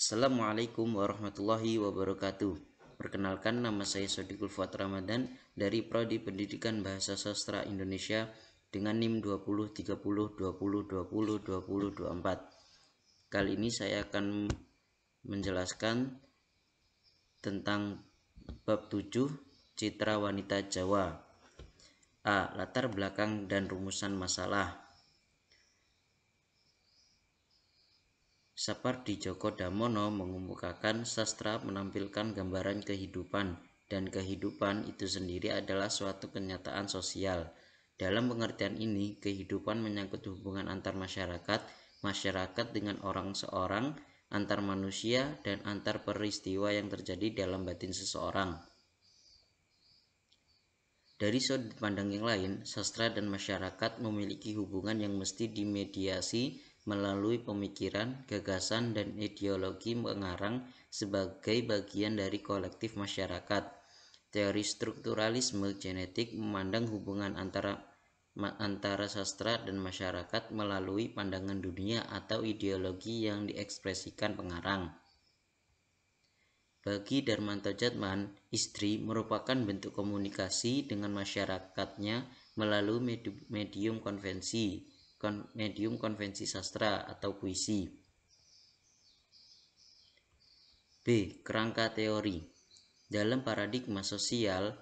Assalamualaikum warahmatullahi wabarakatuh. Perkenalkan, nama saya Sodikul Fuad Ramadan dari Prodi Pendidikan Bahasa Sastra Indonesia dengan NIM 203020202024. Kali ini saya akan menjelaskan tentang bab 7 Citra Wanita Jawa. A. Latar belakang dan rumusan masalah. Sapardi Djoko Damono mengemukakan sastra menampilkan gambaran kehidupan, dan kehidupan itu sendiri adalah suatu kenyataan sosial. Dalam pengertian ini, kehidupan menyangkut hubungan antar masyarakat, masyarakat dengan orang seorang, antar manusia, dan antar peristiwa yang terjadi dalam batin seseorang. Dari sudut pandang yang lain, sastra dan masyarakat memiliki hubungan yang mesti dimediasi melalui pemikiran, gagasan, dan ideologi pengarang sebagai bagian dari kolektif masyarakat. Teori strukturalisme genetik memandang hubungan antara sastra dan masyarakat melalui pandangan dunia atau ideologi yang diekspresikan pengarang. Bagi Darmanto Djatman, istri merupakan bentuk komunikasi dengan masyarakatnya melalui medium konvensi sastra atau puisi. B. Kerangka teori. Dalam paradigma sosiologi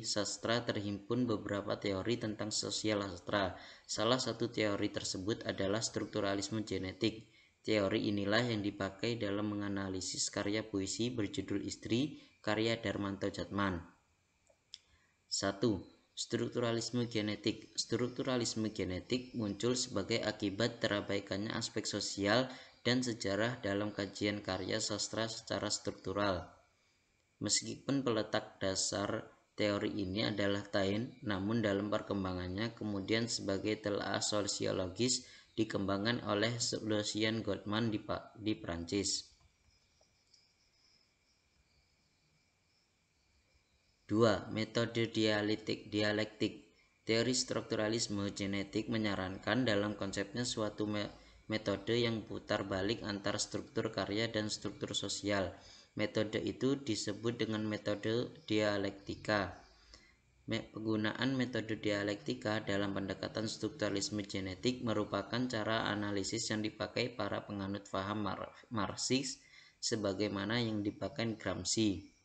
sastra terhimpun beberapa teori tentang sosial sastra. Salah satu teori tersebut adalah strukturalisme genetik. Teori inilah yang dipakai dalam menganalisis karya puisi berjudul Istri, karya Darmanto Djatman. 1. Strukturalisme genetik. Strukturalisme genetik muncul sebagai akibat terabaikannya aspek sosial dan sejarah dalam kajian karya sastra secara struktural. Meskipun peletak dasar teori ini adalah Taine, namun dalam perkembangannya kemudian sebagai telaah sosiologis dikembangkan oleh Lucien Goldman di Prancis. 2. Metode dialektik. Teori strukturalisme genetik menyarankan dalam konsepnya suatu metode yang putar balik antar struktur karya dan struktur sosial. Metode itu disebut dengan metode dialektika. Penggunaan metode dialektika dalam pendekatan strukturalisme genetik merupakan cara analisis yang dipakai para penganut paham Marxis sebagaimana yang dipakai Gramsci.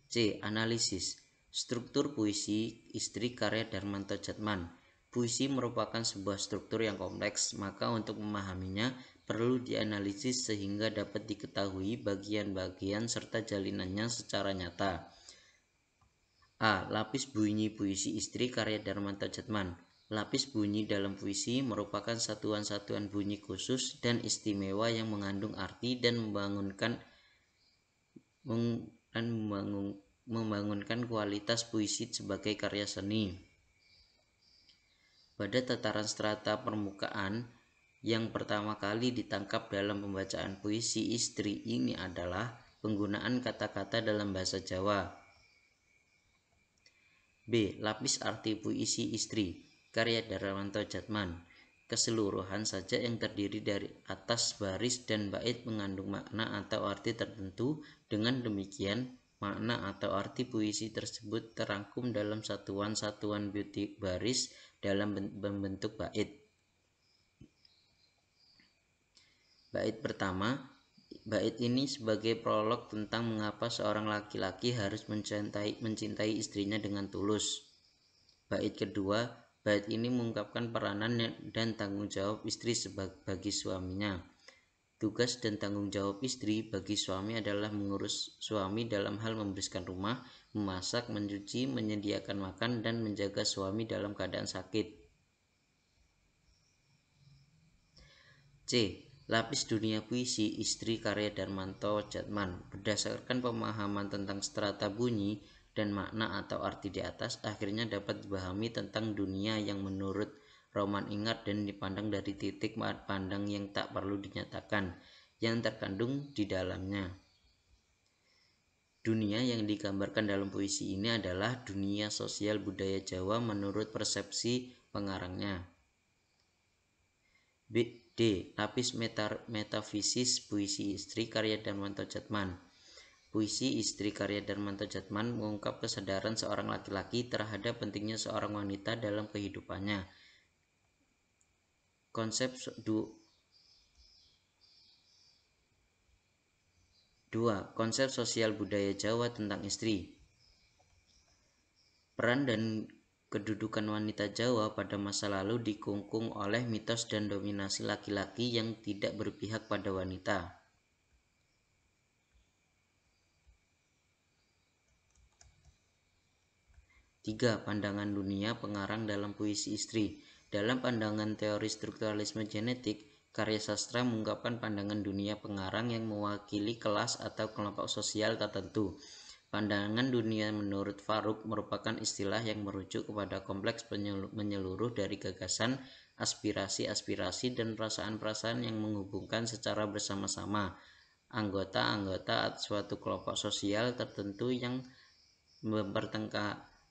C. Analisis. Struktur puisi Istri karya Darmanto Djatman. Puisi merupakan sebuah struktur yang kompleks, maka untuk memahaminya perlu dianalisis sehingga dapat diketahui bagian-bagian serta jalinannya secara nyata. A. Lapis bunyi puisi Istri karya Darmanto Djatman. Lapis bunyi dalam puisi merupakan satuan-satuan bunyi khusus dan istimewa yang mengandung arti dan membangunkan kualitas puisi sebagai karya seni. Pada tataran strata permukaan, yang pertama kali ditangkap dalam pembacaan puisi Istri ini adalah penggunaan kata-kata dalam bahasa Jawa. B. Lapis arti puisi Istri, karya Darmanto Djatman. Keseluruhan saja yang terdiri dari atas baris dan bait mengandung makna atau arti tertentu. Dengan demikian, makna atau arti puisi tersebut terangkum dalam satuan-satuan baris dalam membentuk bait. Bait pertama. Bait ini sebagai prolog tentang mengapa seorang laki-laki harus mencintai istrinya dengan tulus. Bait kedua. Bait ini mengungkapkan peranan dan tanggung jawab istri bagi suaminya. Tugas dan tanggung jawab istri bagi suami adalah mengurus suami dalam hal membersihkan rumah, memasak, mencuci, menyediakan makan, dan menjaga suami dalam keadaan sakit. C. Lapis dunia puisi Istri karya Darmanto Djatman. Berdasarkan pemahaman tentang strata bunyi dan makna atau arti di atas, akhirnya dapat dipahami tentang dunia yang menurut Roman Ingat dan dipandang dari titik pandang yang tak perlu dinyatakan, yang terkandung di dalamnya. Dunia yang digambarkan dalam puisi ini adalah dunia sosial budaya Jawa menurut persepsi pengarangnya. D. Lapis metafisis puisi istri karya Darmanto Jatman. Puisi istri karya Darmanto Jatman mengungkap kesadaran seorang laki-laki terhadap pentingnya seorang wanita dalam kehidupannya. Konsep 2. Konsep sosial budaya Jawa tentang istri. Peran dan kedudukan wanita Jawa pada masa lalu dikungkung oleh mitos dan dominasi laki-laki yang tidak berpihak pada wanita. 3. Pandangan dunia pengarang dalam puisi istri. Dalam pandangan teori strukturalisme genetik, karya sastra mengungkapkan pandangan dunia pengarang yang mewakili kelas atau kelompok sosial tertentu. Pandangan dunia menurut Farouk merupakan istilah yang merujuk kepada kompleks menyeluruh dari gagasan, aspirasi-aspirasi, dan perasaan-perasaan yang menghubungkan secara bersama-sama anggota-anggota suatu kelompok sosial tertentu yang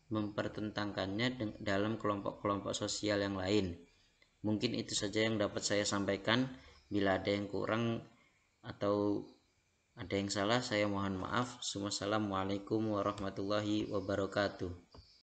mempertentangkannya dalam kelompok-kelompok sosial yang lain. Mungkin itu saja yang dapat saya sampaikan. Bila ada yang kurang atau ada yang salah, saya mohon maaf. Wassalamualaikum warahmatullahi wabarakatuh.